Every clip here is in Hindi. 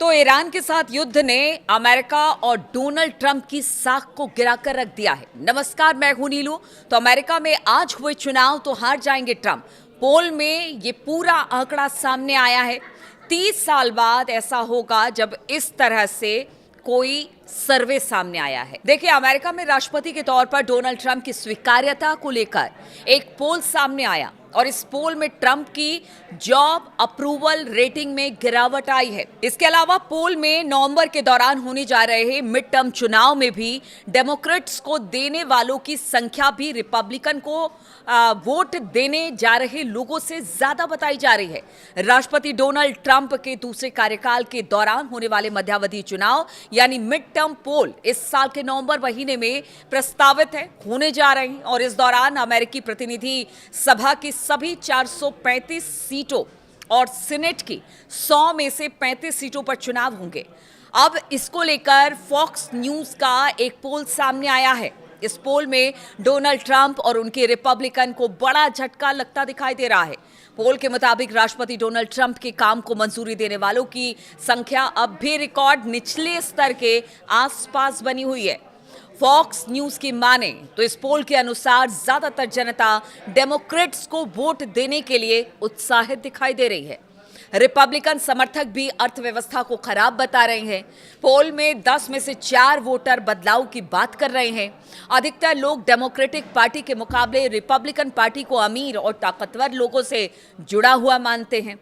तो ईरान के साथ युद्ध ने अमेरिका और डोनाल्ड ट्रंप की साख को गिराकर रख दिया है। नमस्कार, मैं हूं नीलू। तो अमेरिका में आज हुए चुनाव तो हार जाएंगे ट्रंप। पोल में ये पूरा आंकड़ा सामने आया है। 30 साल बाद ऐसा होगा जब इस तरह से कोई सर्वे सामने आया है। देखिए, अमेरिका में राष्ट्रपति के तौर पर डोनाल्ड ट्रंप की स्वीकार्यता को लेकर एक पोल सामने आया और इस पोल में ट्रंप की जॉब अप्रूवल रेटिंग में गिरावट आई है। इसके अलावा पोल में नवंबर के दौरान होने जा रहे मिड टर्म चुनाव में भी डेमोक्रेट्स को देने वालों की संख्या भी रिपब्लिकन को वोट देने जा रहे लोगों से ज्यादा बताई जा रही है। राष्ट्रपति डोनाल्ड ट्रंप के दूसरे कार्यकाल के दौरान होने वाले मध्यावधि चुनाव यानी मिड टर्म पोल इस साल के नवंबर महीने में प्रस्तावित है, होने जा रहे हैं और इस दौरान अमेरिकी प्रतिनिधि सभा की सभी 435 सीटों और सीनेट की 100 में से 35 सीटों पर चुनाव होंगे। अब इसको लेकर फॉक्स न्यूज का एक पोल सामने आया है। इस पोल में डोनाल्ड ट्रंप और उनके रिपब्लिकन को बड़ा झटका लगता दिखाई दे रहा है। पोल के मुताबिक राष्ट्रपति डोनाल्ड ट्रंप के काम को मंजूरी देने वालों की संख्या अब भी रिकॉर्ड निचले स्तर के आसपास बनी हुई है। फॉक्स न्यूज की माने तो इस पोल के अनुसार ज्यादातर जनता डेमोक्रेट्स को वोट देने के लिए उत्साहित दिखाई दे रही है। रिपब्लिकन समर्थक भी अर्थव्यवस्था को खराब बता रहे हैं। पोल में 10 में से 4 वोटर बदलाव की बात कर रहे हैं। अधिकतर लोग डेमोक्रेटिक पार्टी के मुकाबले रिपब्लिकन पार्टी को अमीर और ताकतवर लोगों से जुड़ा हुआ मानते हैं।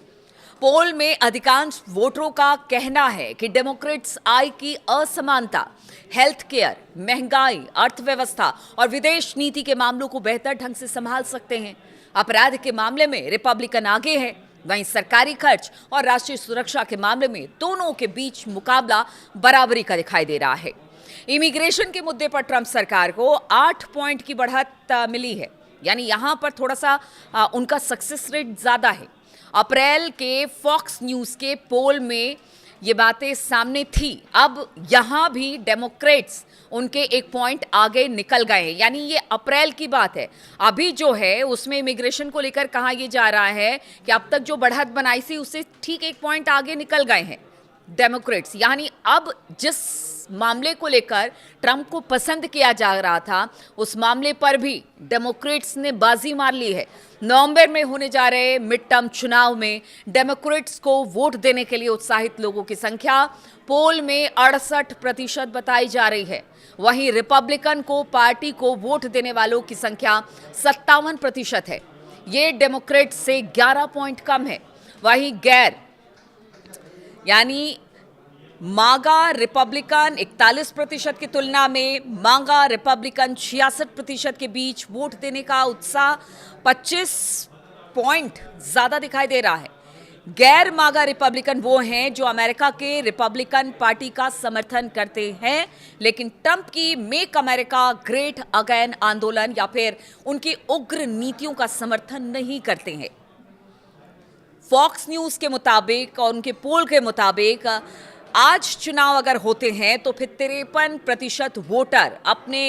पोल में अधिकांश वोटरों का कहना है कि डेमोक्रेट्स आय की असमानता, हेल्थ केयर, महंगाई, अर्थव्यवस्था और विदेश नीति के मामलों को बेहतर ढंग से संभाल सकते हैं। अपराध के मामले में रिपब्लिकन आगे है, वहीं सरकारी खर्च और राष्ट्रीय सुरक्षा के मामले में दोनों के बीच मुकाबला बराबरी का दिखाई दे रहा है। इमिग्रेशन के मुद्दे पर ट्रंप सरकार को 8 पॉइंट की बढ़त मिली है, यानी यहां पर थोड़ा सा उनका सक्सेस रेट ज्यादा है। अप्रैल के फॉक्स न्यूज के पोल में ये बातें सामने थी। अब यहां भी डेमोक्रेट्स उनके 1 पॉइंट आगे निकल गए हैं, यानी ये अप्रैल की बात है। अभी जो है उसमें इमिग्रेशन को लेकर कहा यह जा रहा है कि अब तक जो बढ़त बनाई थी उससे ठीक 1 पॉइंट आगे निकल गए हैं डेमोक्रेट्स। यानी अब जिस मामले को लेकर ट्रंप को पसंद किया जा रहा था उस मामले पर भी डेमोक्रेट्स ने बाजी मार ली है। नवंबर में होने जा रहे मिड टर्म चुनाव में डेमोक्रेट्स को वोट देने के लिए उत्साहित लोगों की संख्या पोल में 68% बताई जा रही है। वहीं रिपब्लिकन को पार्टी को वोट देने वालों की संख्या 57% है। ये डेमोक्रेट से 11 पॉइंट कम है। वहीं गैर यानी मागा रिपब्लिकन 41% की तुलना में मागा रिपब्लिकन 66% के बीच वोट देने का उत्साह 25 पॉइंट ज्यादा दिखाई दे रहा है। गैर मागा रिपब्लिकन वो हैं जो अमेरिका के रिपब्लिकन पार्टी का समर्थन करते हैं लेकिन ट्रंप की मेक अमेरिका ग्रेट अगेन आंदोलन या फिर उनकी उग्र नीतियों का समर्थन नहीं करते हैं। फॉक्स न्यूज के मुताबिक और उनके पोल के मुताबिक आज चुनाव अगर होते हैं तो फिर 53% वोटर अपने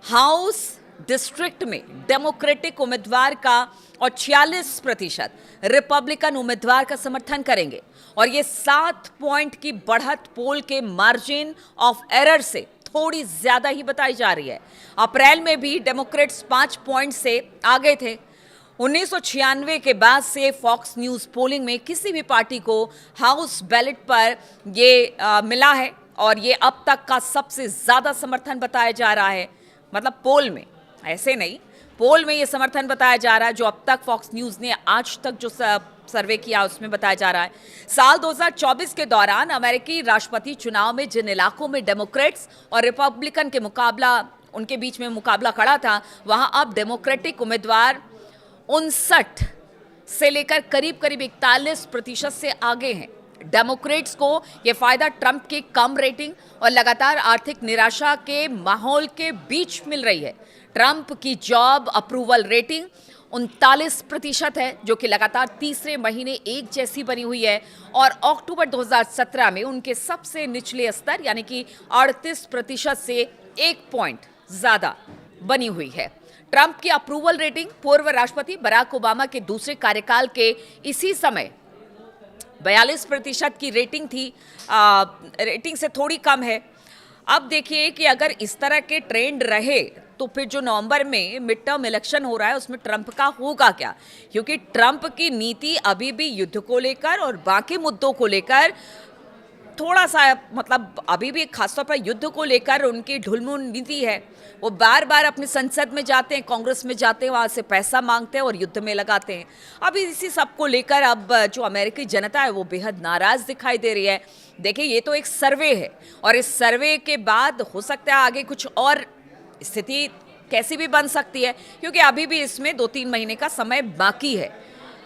हाउस डिस्ट्रिक्ट में डेमोक्रेटिक उम्मीदवार का और 46% रिपब्लिकन उम्मीदवार का समर्थन करेंगे और ये 7 पॉइंट की बढ़त पोल के मार्जिन ऑफ एरर से थोड़ी ज्यादा ही बताई जा रही है। अप्रैल में भी डेमोक्रेट्स 5 पॉइंट से आगे थे। 1996 के बाद से फॉक्स न्यूज पोलिंग में किसी भी पार्टी को हाउस बैलेट पर ये मिला है और ये अब तक का सबसे ज्यादा समर्थन बताया जा रहा है। मतलब पोल में, ऐसे नहीं, पोल में ये समर्थन बताया जा रहा है जो अब तक फॉक्स न्यूज ने आज तक जो सर्वे किया उसमें बताया जा रहा है। साल 2024 के दौरान अमेरिकी राष्ट्रपति चुनाव में जिन इलाकों में डेमोक्रेट्स और रिपब्लिकन के मुकाबला उनके बीच में मुकाबला खड़ा था वहां अब डेमोक्रेटिक उम्मीदवार 59 से लेकर करीब 41% से आगे हैं। डेमोक्रेट्स को यह फायदा ट्रंप के कम रेटिंग और लगातार आर्थिक निराशा के माहौल के बीच मिल रही है। ट्रंप की जॉब अप्रूवल रेटिंग 39% है जो कि लगातार तीसरे महीने एक जैसी बनी हुई है और अक्टूबर 2017 में उनके सबसे निचले स्तर यानी कि 38% से 1 पॉइंट ज्यादा बनी हुई है। ट्रंप की अप्रूवल रेटिंग पूर्व राष्ट्रपति बराक ओबामा के दूसरे कार्यकाल के इसी समय 42% की रेटिंग थी, रेटिंग से थोड़ी कम है। अब देखिए कि अगर इस तरह के ट्रेंड रहे तो फिर जो नवंबर में मिड टर्म इलेक्शन हो रहा है उसमें ट्रंप का होगा क्या, क्योंकि ट्रंप की नीति अभी भी युद्ध को लेकर और बाकी मुद्दों को लेकर थोड़ा सा, मतलब अभी भी खासतौर पर युद्ध को लेकर उनकी ढुलमुल नीति है। वो बार बार अपनी संसद में जाते हैं, कांग्रेस में जाते हैं, वहाँ से पैसा मांगते हैं और युद्ध में लगाते हैं। अभी इसी सब को लेकर अब जो अमेरिकी जनता है वो बेहद नाराज दिखाई दे रही है। देखिए ये तो एक सर्वे है और इस सर्वे के बाद हो सकता है आगे कुछ और स्थिति कैसी भी बन सकती है, क्योंकि अभी भी इसमें 2-3 महीने का समय बाकी है।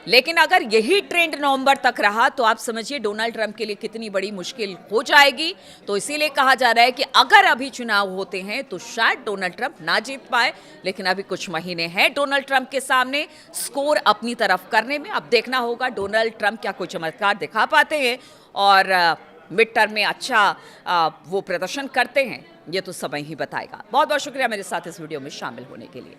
लेकिन अगर यही ट्रेंड नवंबर तक रहा तो आप समझिए डोनाल्ड ट्रंप के लिए कितनी बड़ी मुश्किल हो जाएगी। तो इसीलिए कहा जा रहा है कि अगर अभी चुनाव होते हैं तो शायद डोनाल्ड ट्रंप ना जीत पाए, लेकिन अभी कुछ महीने हैं डोनाल्ड ट्रंप के सामने स्कोर अपनी तरफ करने में। अब देखना होगा डोनाल्ड ट्रंप क्या कोई चमत्कार दिखा पाते हैं और मिड टर्म में अच्छा वो प्रदर्शन करते हैं, ये तो समय ही बताएगा। बहुत बहुत शुक्रिया मेरे साथ इस वीडियो में शामिल होने के लिए।